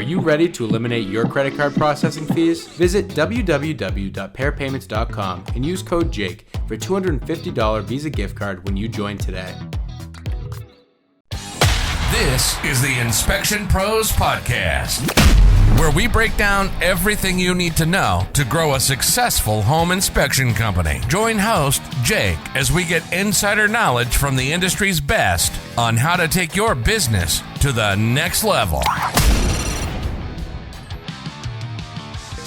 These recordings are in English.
Are you ready to eliminate your credit card processing fees? Visit www.pairpayments.com and use code JAKE for a $250 Visa gift card when you join today. This is the Inspection Pros Podcast, where we break down everything you need to know to grow a successful home inspection company. Join host Jake as we get insider knowledge from the industry's best on how to take your business to the next level.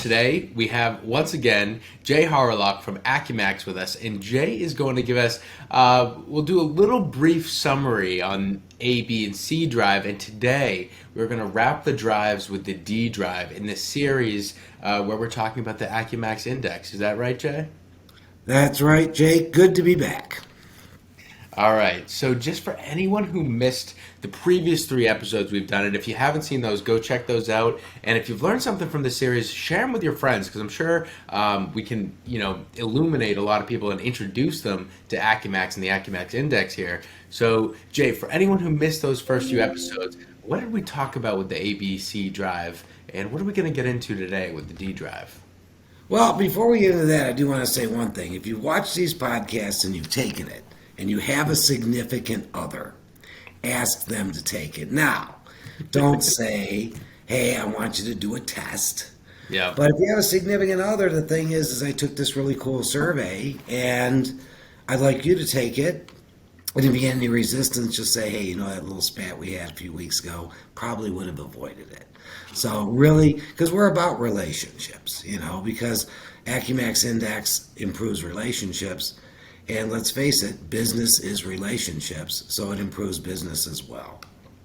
Today, we have, once again, Jay Hawreluk from AcuMax with us, and Jay is going to give us, we'll do a little brief summary on A, B, and C drive, and today we're going to wrap the drives with the D drive in this series where we're talking about the AcuMax Index. Is that right, Jay? That's right, Jake. Good to be back. All right, so just for anyone who missed the previous 3 episodes we've done, and if you haven't seen those, go check those out. And if you've learned something from this series, share them with your friends, because I'm sure we can, illuminate a lot of people and introduce them to AcuMax and the AcuMax Index here. So, Jay, for anyone who missed those first few episodes, what did we talk about with the ABC drive, and what are we going to get into today with the D drive? Well, before we get into that, I do want to say one thing. If you watch these podcasts and you've taken it, and you have a significant other, ask them to take it. Now, don't say, hey, I want you to do a test. Yeah. But if you have a significant other, the thing is I took this really cool survey, and I'd like you to take it. And if you get any resistance, just say, hey, that little spat we had a few weeks ago, probably would have avoided it. So really, because we're about relationships, because AcuMax Index improves relationships. And let's face it, business is relationships, so it improves business as well.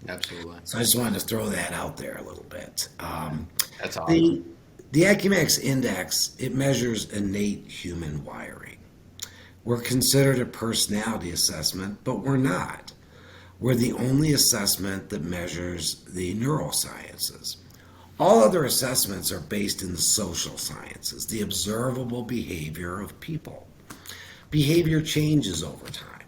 Absolutely. So I just wanted to throw that out there a little bit. That's awesome. The AcuMax Index, it measures innate human wiring. We're considered a personality assessment, but we're not. We're the only assessment that measures the neurosciences. All other assessments are based in the social sciences, the observable behavior of people. Behavior changes over time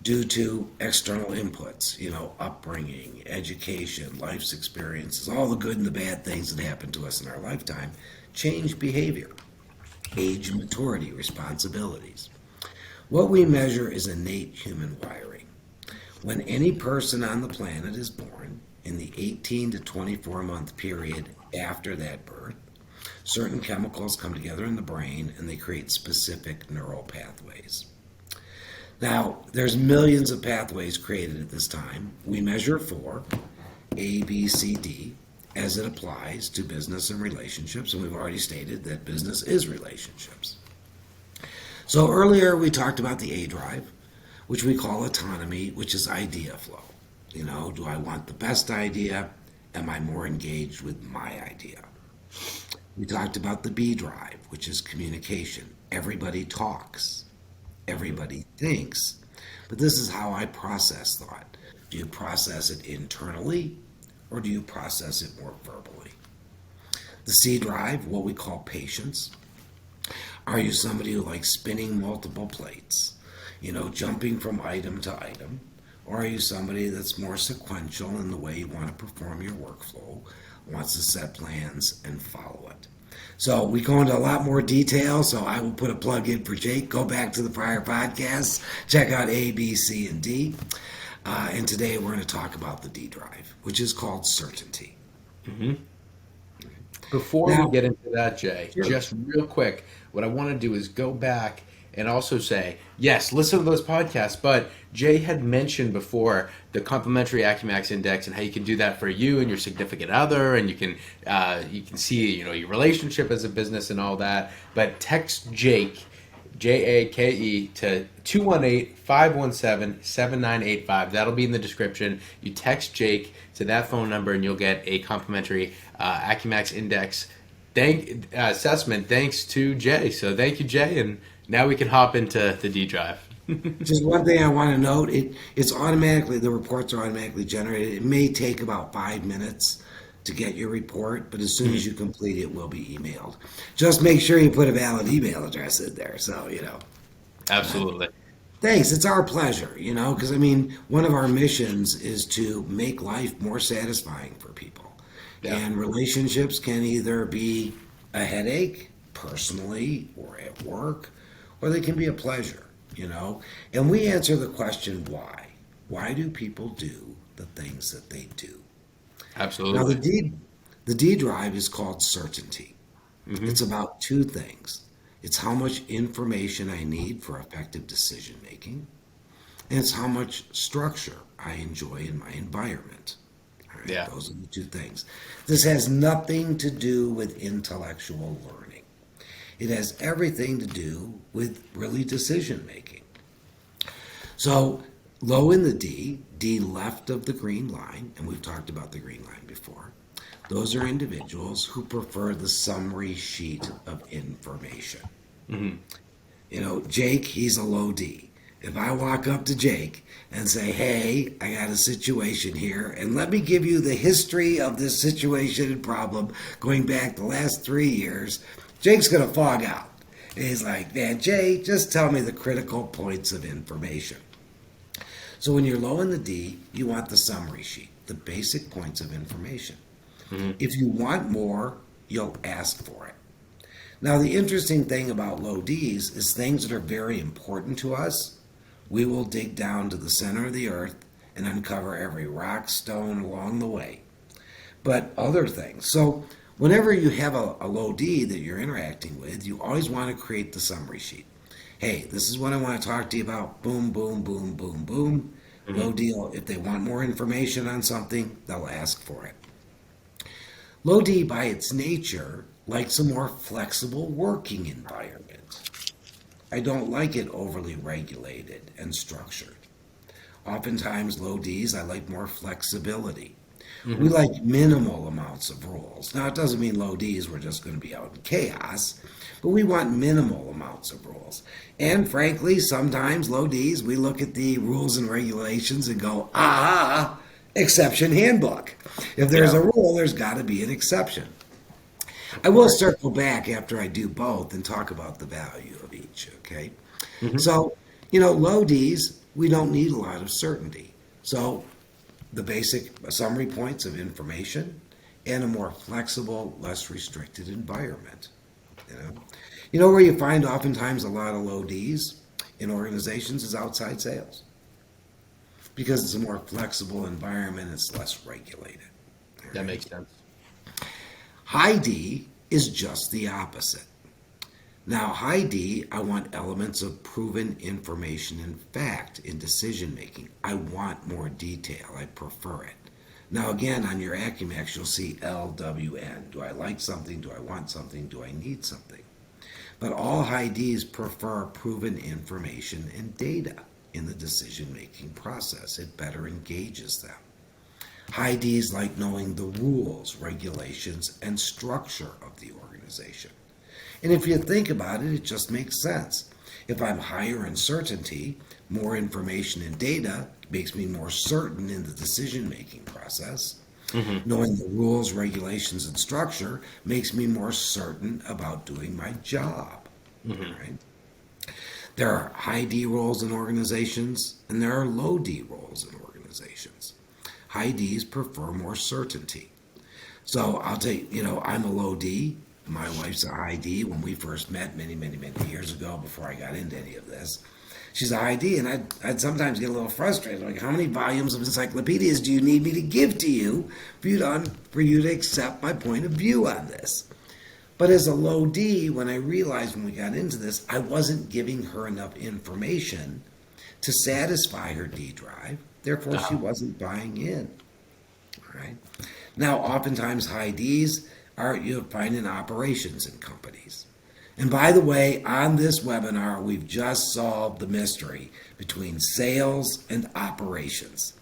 due to external inputs, upbringing, education, life's experiences, all the good and the bad things that happen to us in our lifetime change behavior, age, maturity, responsibilities. What we measure is innate human wiring. When any person on the planet is born, in the 18 to 24 month period after that birth, certain chemicals come together in the brain and they create specific neural pathways. Now, there's millions of pathways created at this time. We measure 4, A, B, C, D, as it applies to business and relationships, and we've already stated that business is relationships. So earlier we talked about the A drive, which we call autonomy, which is idea flow. Do I want the best idea? Am I more engaged with my idea? We talked about the B drive, which is communication. Everybody talks. Everybody thinks. But this is how I process thought. Do you process it internally, or do you process it more verbally? The C drive, what we call patience. Are you somebody who likes spinning multiple plates, jumping from item to item? Or are you somebody that's more sequential in the way you want to perform your workflow, wants to set plans and follow it? So we go into a lot more detail, so I will put a plug in for Jake. Go back to the prior podcasts, check out A, B, C, and D. And today we're going to talk about the D drive, which is called certainty. Mm-hmm. Before we get into that, Jay, just real quick, what I want to do is go back and also say, yes, listen to those podcasts, but Jay had mentioned before the complimentary AcuMax Index and how you can do that for you and your significant other, and you can see your relationship as a business and all that. But text Jake, Jake, to 218-517-7985. That'll be in the description. You text Jake to that phone number and you'll get a complimentary AcuMax Index assessment thanks to Jay. So thank you, Jay, and now we can hop into the D drive. Just one thing I want to note, it's automatically, the reports are automatically generated. It may take about 5 minutes to get your report, but as soon as you complete it, will be emailed. Just make sure you put a valid email address in there, so, Absolutely. Thanks. It's our pleasure, because, one of our missions is to make life more satisfying for people. Yeah. And relationships can either be a headache personally or at work, or they can be a pleasure, you know. And we answer the question why. Why do people do the things that they do? Now Absolutely. The D drive is called certainty. Hmm. It's about two things. It's how much information I need for effective decision making, and it's how much structure I enjoy in my environment. All right, Yeah. those are the two things. This has nothing to do with intellectual learning. It has everything to do with really decision making. So, low in the D, D left of the green line, and we've talked about the green line before, those are individuals who prefer the summary sheet of information. Hmm. You know, Jake, he's a low D. If I walk up to Jake and say, hey, I got a situation here, and let me give you the history of this situation and problem going back the last 3 years, Jake's going to fog out. And he's like, man, Jay, just tell me the critical points of information. So when you're low in the D, you want the summary sheet, the basic points of information. Hmm. If you want more, you'll ask for it. Now, the interesting thing about low Ds is things that are very important to us, we will dig down to the center of the earth and uncover every rock, stone along the way. But other things, so whenever you have a low D that you're interacting with, you always want to create the summary sheet. Hey, this is what I want to talk to you about. Boom, boom, boom, boom, boom. Hmm. Low D, if they want more information on something, they'll ask for it. Low D, by its nature, likes a more flexible working environment. I don't like it overly regulated and structured. Oftentimes, low Ds, I like more flexibility. Hmm. We like minimal amounts of rules. Now, it doesn't mean low Ds, we're just going to be out in chaos, but we want minimal amounts of rules. And frankly, sometimes low Ds, we look at the rules and regulations and go, exception handbook. If there's Yeah. a rule, there's got to be an exception. I will circle back after I do both and talk about the value of each, okay? Hmm. So, low Ds, we don't need a lot of certainty. So, the basic summary points of information and a more flexible, less restricted environment. Where you find oftentimes a lot of low Ds in organizations is outside sales because it's a more flexible environment, it's less regulated. All That right? makes sense. High D is just the opposite. Now, high D, I want elements of proven information and fact in decision making. I want more detail. I prefer it. Now, again, on your AcuMax, you'll see LWN. Do I like something? Do I want something? Do I need something? But all high Ds prefer proven information and data in the decision making process. It better engages them. High Ds like knowing the rules, regulations, and structure of the organization. And if you think about it, it just makes sense. If I'm higher in certainty, more information and data makes me more certain in the decision-making process. Hmm. Knowing the rules, regulations, and structure makes me more certain about doing my job. Hmm. Right? There are high D roles in organizations, and there are low D roles in organizations. High Ds prefer more certainty. So I'll take, I'm a low D. My wife's a high D. When we first met many, many, many years ago, before I got into any of this, she's a high D, and I'd sometimes get a little frustrated. Like, how many volumes of encyclopedias do you need me to give to you for you to accept my point of view on this? But as a low D, when I realized when we got into this, I wasn't giving her enough information to satisfy her D drive. Therefore, she wasn't buying in. All right. Now, oftentimes high Ds you'll find in operations in companies. And by the way, on this webinar, we've just solved the mystery between sales and operations.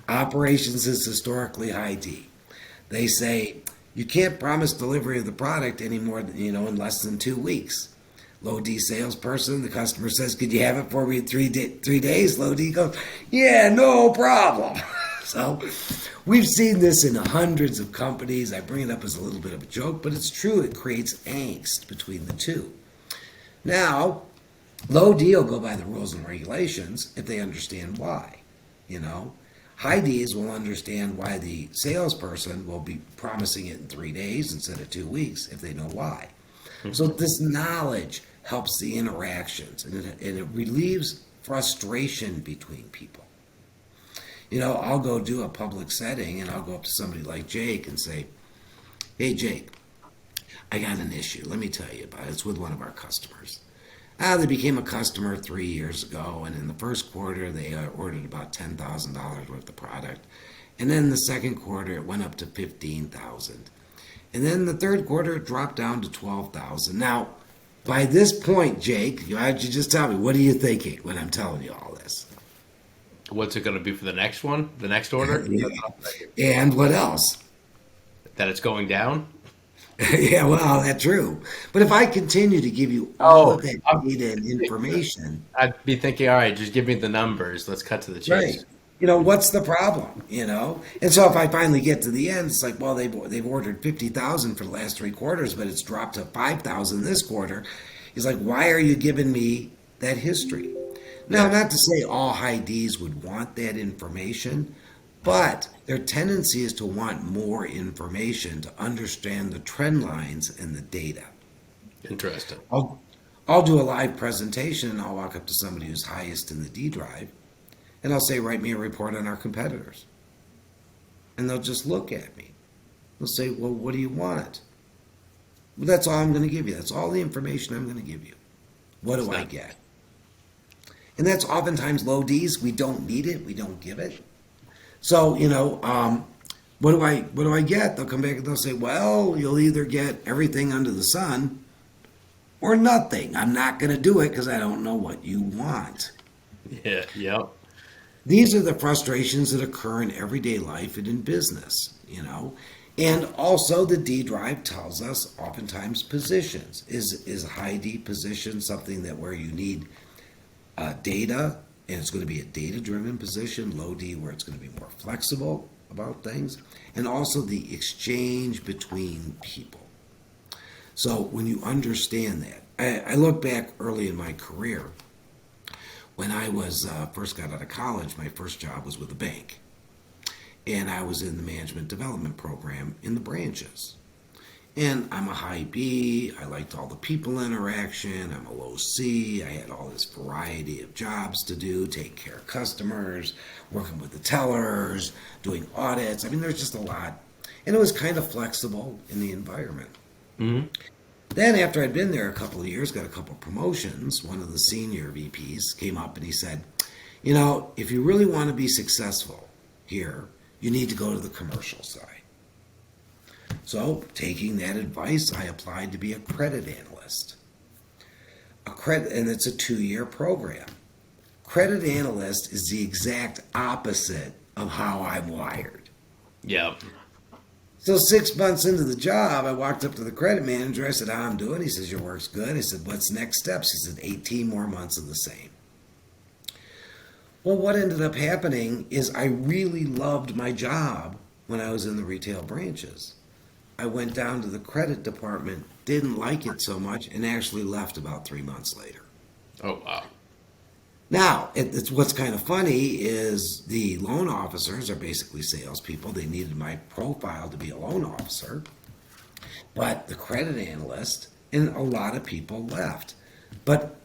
Operations is historically high D. They say you can't promise delivery of the product anymore, in less than 2 weeks. Low D salesperson, the customer says, could you have it for me in 3 days? Low D goes, yeah, no problem. So we've seen this in hundreds of companies. I bring it up as a little bit of a joke, but it's true. It creates angst between the two. Now, low D will go by the rules and regulations if they understand why. High Ds will understand why the salesperson will be promising it in 3 days instead of 2 weeks if they know why. So this knowledge helps the interactions, and it relieves frustration between people. I'll go do a public setting, and I'll go up to somebody like Jake and say, "Hey, Jake, I got an issue. Let me tell you about it. It's with one of our customers. They became a customer 3 years ago, and in the first quarter, they ordered about $10,000 worth of product. And then the second quarter, it went up to $15,000. And then the third quarter, it dropped down to $12,000. Now, by this point, Jake, why don't you just tell me, what are you thinking when I'm telling you all this?" What's it going to be for the next one? The next order? Yeah. And what else? That it's going down? Yeah, well, that's true. But if I continue to give you all of that data and information, I'd be thinking, all right, just give me the numbers. Let's cut to the chase. right? What's the problem? And so if I finally get to the end, it's like, well, they've ordered 50,000 for the last 3 quarters, but it's dropped to 5,000 this quarter. He's like, why are you giving me that history? Now, not to say all high Ds would want that information, but their tendency is to want more information to understand the trend lines and the data. Interesting. I'll do a live presentation, and I'll walk up to somebody who's highest in the D drive, and I'll say, write me a report on our competitors. And they'll just look at me. They'll say, well, what do you want? Well, that's all I'm going to give you. That's all the information I'm going to give you. What do I get? And that's oftentimes low Ds. We don't need it. We don't give it. So, what do I get? They'll come back and they'll say, well, you'll either get everything under the sun or nothing. I'm not going to do it because I don't know what you want. Yeah, yep. These are the frustrations that occur in everyday life and in business, And also the D drive tells us oftentimes positions. Is a high D position something that where you need data, and it's going to be a data-driven position, low D where it's going to be more flexible about things, and also the exchange between people. So when you understand that, I look back early in my career, when I was first got out of college, my first job was with a bank, and I was in the management development program in the branches. And I'm a high B. I liked all the people interaction. I'm a low C. I had all this variety of jobs to do, taking care of customers, working with the tellers, doing audits. I mean, there's just a lot. And it was kind of flexible in the environment. Mm-hmm. Then after I'd been there a couple of years, got a couple of promotions, one of the senior VPs came up and he said, if you really want to be successful here, you need to go to the commercial side. So, taking that advice, I applied to be a credit analyst. And it's a 2-year program. Credit analyst is the exact opposite of how I'm wired. Yeah. So 6 months into the job, I walked up to the credit manager. I said, how I'm doing? He says, your work's good. I said, what's next steps? He said, 18 more months of the same. Well, what ended up happening is I really loved my job when I was in the retail branches. I went down to the credit department, didn't like it so much, and actually left about 3 months later. Oh, wow. Now, it's what's kind of funny is the loan officers are basically salespeople. They needed my profile to be a loan officer. But the credit analyst and a lot of people left. But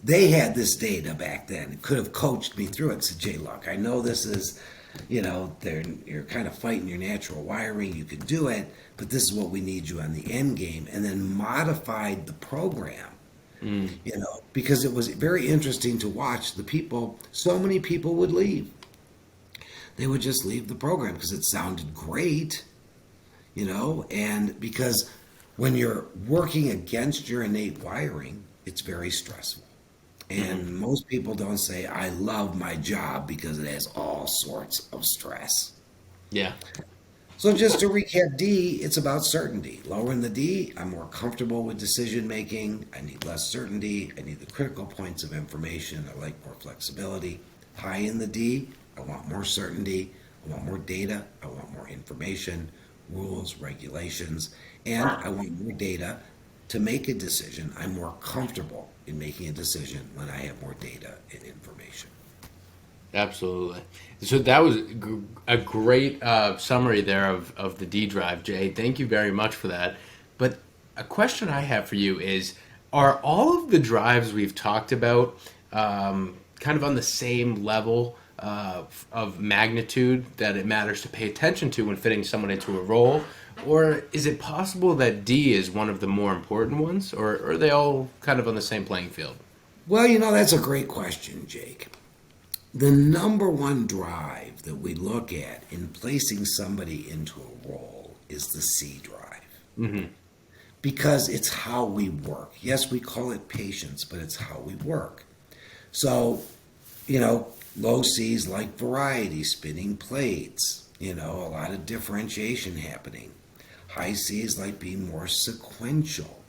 they had this data back then, it could have coached me through it. Said, Jay, look, I know this is, you're kind of fighting your natural wiring. You can do it, but this is what we need you on the end game. And then modified the program. Because it was very interesting to watch the people. So many people would leave. They would just leave the program because it sounded great, and because when you're working against your innate wiring, it's very stressful. And most people don't say, I love my job because it has all sorts of stress. Yeah. So just to recap D, it's about certainty. Lower in the D, I'm more comfortable with decision making. I need less certainty. I need the critical points of information. I like more flexibility. High in the D, I want more certainty. I want more data. I want more information, rules, regulations, and I want more data to make a decision. I'm more comfortable in making a decision when I have more data and information. Absolutely. So that was a great summary there of the D drive, Jay. Thank you very much for that. But a question I have for you is, are all of the drives we've talked about kind of on the same level of magnitude that it matters to pay attention to when fitting someone into a role? Or is it possible that D is one of the more important ones? Or are they all kind of on the same playing field? Well, that's a great question, Jake. The number one drive that we look at in placing somebody into a role is the C drive. Mm-hmm. Because it's how we work. Yes, we call it patience, but it's how we work. So, low C's like variety, spinning plates, a lot of differentiation happening. High C's like being more sequential,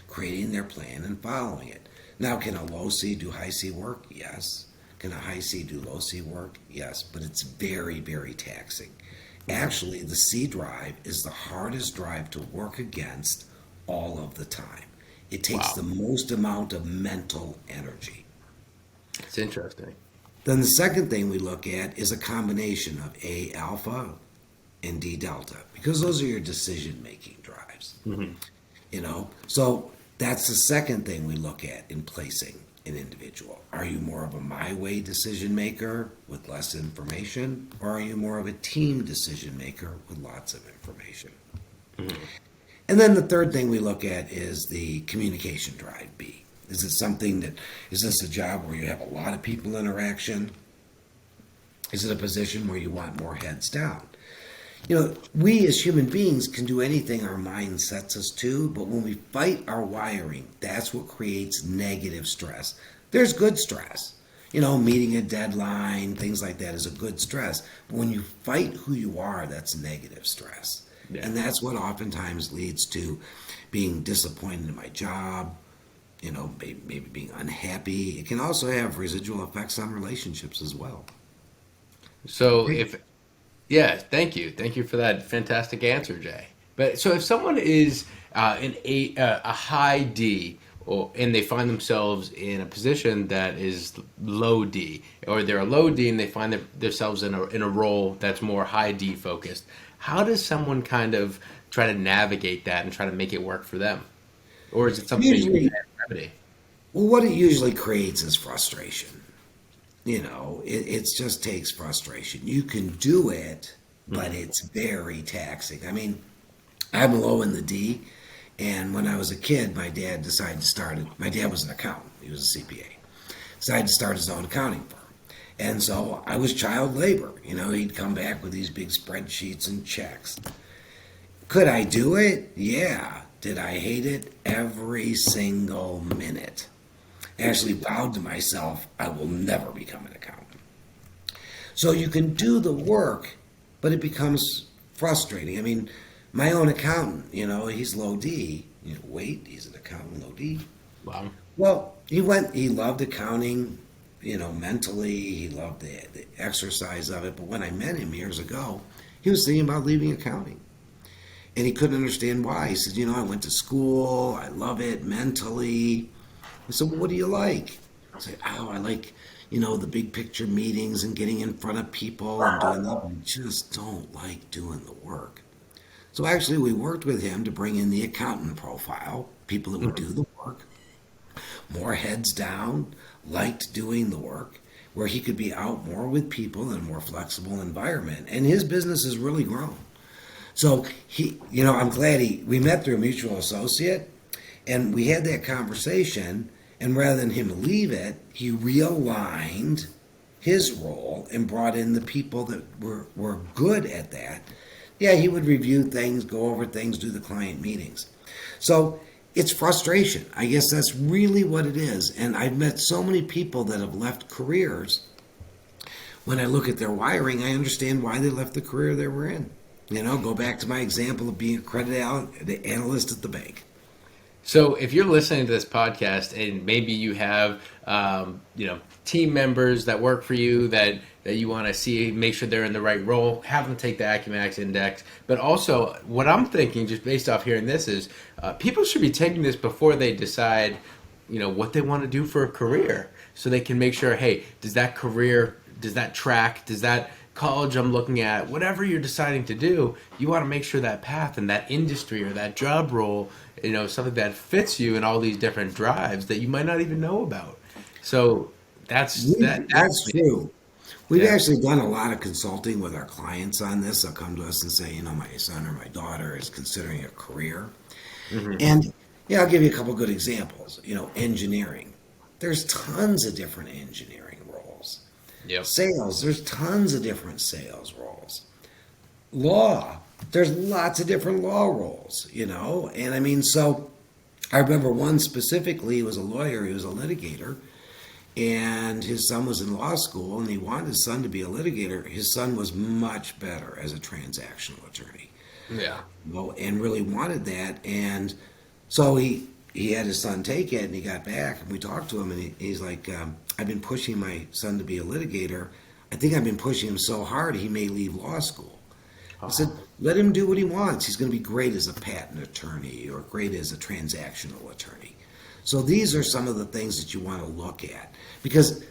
creating their plan and following it. Now, can a low C do high C work? Yes. Can a high C do low C work? Yes, but it's very, very taxing. Actually, the C drive is the hardest drive to work against all of the time. It takes the most amount of mental energy. It's interesting. Then the second thing we look at is a combination of A alpha and D delta, because those are your decision-making drives. Mm-hmm. So that's the second thing we look at in placing an individual. Are you more of a my way decision maker with less information, or are you more of a team decision maker with lots of information? Mm-hmm. And then the third thing we look at is the communication drive, B. Is this a job where you have a lot of people interaction? Is it a position where you want more heads down? We as human beings can do anything our mind sets us to, but when we fight our wiring, that's what creates negative stress. There's good stress. Meeting a deadline, things like that is a good stress. But when you fight who you are, that's negative stress. Yeah. And that's what oftentimes leads to being disappointed in my job, maybe being unhappy. It can also have residual effects on relationships as well. So yeah, thank you. Thank you for that fantastic answer, Jay. But so if someone is a high D, and they find themselves in a position that is low D, or they're a low D and they find themselves in a role that's more high D focused, how does someone kind of try to navigate that and try to make it work for them? Or is it something Usually, you can remedy? Well, what it usually creates is frustration. It just takes frustration. You can do it, but it's very taxing. I mean, I'm low in the D, and when I was a kid, my dad was an accountant. He was a CPA. Decided to start his own accounting firm. And so I was child labor. He'd come back with these big spreadsheets and checks. Could I do it? Yeah. Did I hate it? Every single minute. Actually vowed to myself, I will never become an accountant. So you can do the work, but it becomes frustrating. I mean, my own accountant, he's low D. He's an accountant, low D. Wow. Well, he loved accounting, mentally. He loved the exercise of it. But when I met him years ago, he was thinking about leaving accounting. And he couldn't understand why. He said, I went to school. I love it mentally. I said, well, what do you like? I said, I like, the big picture meetings and getting in front of people and doing that. I just don't like doing the work. So actually, we worked with him to bring in the accountant profile, people that would do the work, more heads down, liked doing the work, where he could be out more with people in a more flexible environment. And his business has really grown. So I'm glad we met through a mutual associate, and we had that conversation. And rather than him leave it, he realigned his role and brought in the people that were good at that. Yeah, he would review things, go over things, do the client meetings. So it's frustration. I guess that's really what it is. And I've met so many people that have left careers. When I look at their wiring, I understand why they left the career they were in. Go back to my example of being a credit analyst at the bank. So if you're listening to this podcast and maybe you have, team members that work for you that you want to make sure they're in the right role, have them take the AcuMax Index. But also what I'm thinking, just based off hearing this, is people should be taking this before they decide, what they want to do for a career. So they can make sure, hey, does that career does that track, does that college I'm looking at, whatever you're deciding to do, you want to make sure that path and that industry or that job role, something that fits you in all these different drives that you might not even know about. So that's true. We've actually done a lot of consulting with our clients on this. They'll come to us and say, my son or my daughter is considering a career. And I'll give you a couple good examples. Engineering. There's tons of different engineering roles. Yep. Sales, there's tons of different sales roles. Law, there's lots of different law roles, And so I remember one specifically, he was a lawyer, he was a litigator, and his son was in law school, and he wanted his son to be a litigator. His son was much better as a transactional attorney. Yeah. And really wanted that. And so he had his son take it, and he got back, and we talked to him, and he's like, I've been pushing my son to be a litigator. I think I've been pushing him so hard he may leave law school. I said, let him do what he wants. He's going to be great as a patent attorney or great as a transactional attorney. So these are some of the things that you want to look at. Because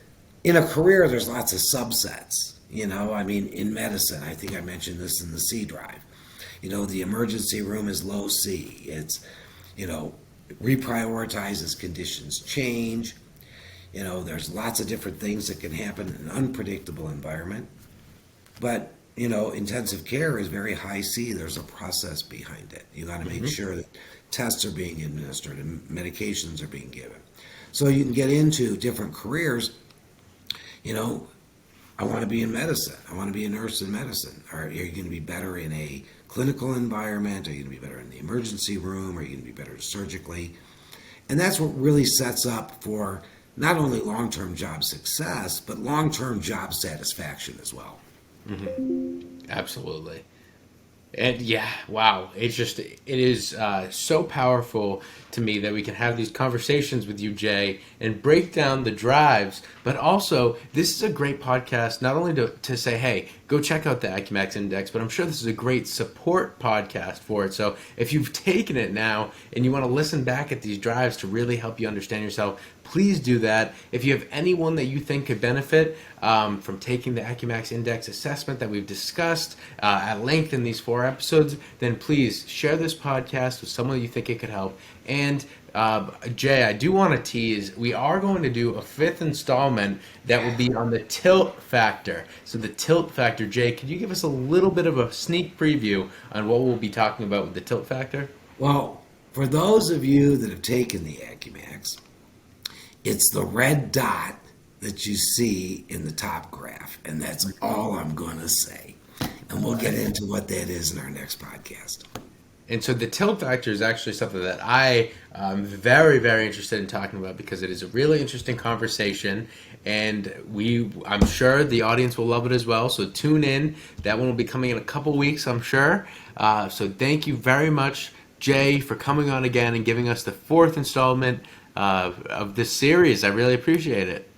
in a career, there's lots of subsets. In medicine, I think I mentioned this in the C drive. The emergency room is low C. It's, reprioritizes conditions change. There's lots of different things that can happen in an unpredictable environment. But, intensive care is very high C. There's a process behind it. You got to make sure that tests are being administered and medications are being given. So you can get into different careers. I want to be in medicine. I want to be a nurse in medicine. Are you going to be better in a clinical environment? Are you going to be better in the emergency room? Are you going to be better surgically? And that's what really sets up for not only long-term job success, but long-term job satisfaction as well. Absolutely. And wow. It is so powerful to me that we can have these conversations with you, Jay, and break down the drives. But also, this is a great podcast, not only to say, hey, go check out the AcuMax Index, but I'm sure this is a great support podcast for it. So if you've taken it now and you want to listen back at these drives to really help you understand yourself, please do that. If you have anyone that you think could benefit from taking the AcuMax Index assessment that we've discussed at length in these 4 episodes, then please share this podcast with someone you think it could help. And Jay, I do want to tease, we are going to do a 5th installment that will be on the tilt factor. So the tilt factor, Jay, could you give us a little bit of a sneak preview on what we'll be talking about with the tilt factor? Well, for those of you that have taken the AcuMax, it's the red dot that you see in the top graph, and that's all I'm going to say. And we'll get into what that is in our next podcast. And so the tilt factor is actually something that I am very, very interested in talking about because it is a really interesting conversation, and I'm sure the audience will love it as well. So tune in. That one will be coming in a couple weeks, I'm sure. So thank you very much, Jay, for coming on again and giving us the 4th installment of this series. I really appreciate it.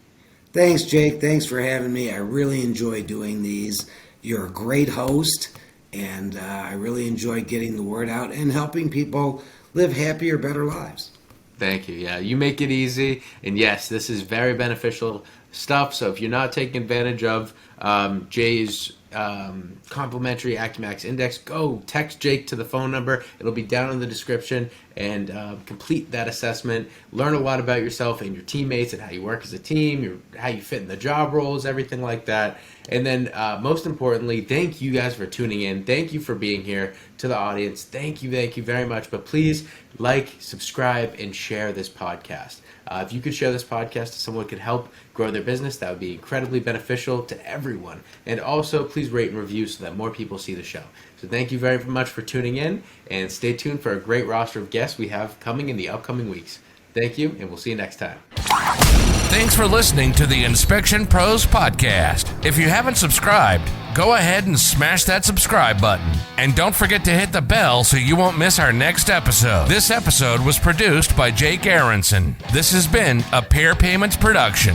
Thanks, Jake. Thanks for having me. I really enjoy doing these. You're a great host, and I really enjoy getting the word out and helping people live happier, better lives. Thank you. Yeah, you make it easy. And yes, this is very beneficial stuff. So if you're not taking advantage of Jay's complimentary AcuMax Index, go text Jake to the phone number. It'll be down in the description, and complete that assessment. Learn a lot about yourself and your teammates and how you work as a team, how you fit in the job roles, everything like that. And then most importantly, thank you guys for tuning in. Thank you for being here. To the audience, thank you very much. But please like, subscribe, and share this podcast. If you could share this podcast to someone who could help grow their business, that would be incredibly beneficial to everyone. And also, please rate and review so that more people see the show. So thank you very much for tuning in, and stay tuned for a great roster of guests we have coming in the upcoming weeks. Thank you, and we'll see you next time. Thanks for listening to the Inspection Pros Podcast. If you haven't subscribed, go ahead and smash that subscribe button. And don't forget to hit the bell so you won't miss our next episode. This episode was produced by Jake Aronson. This has been a Pair Payments production.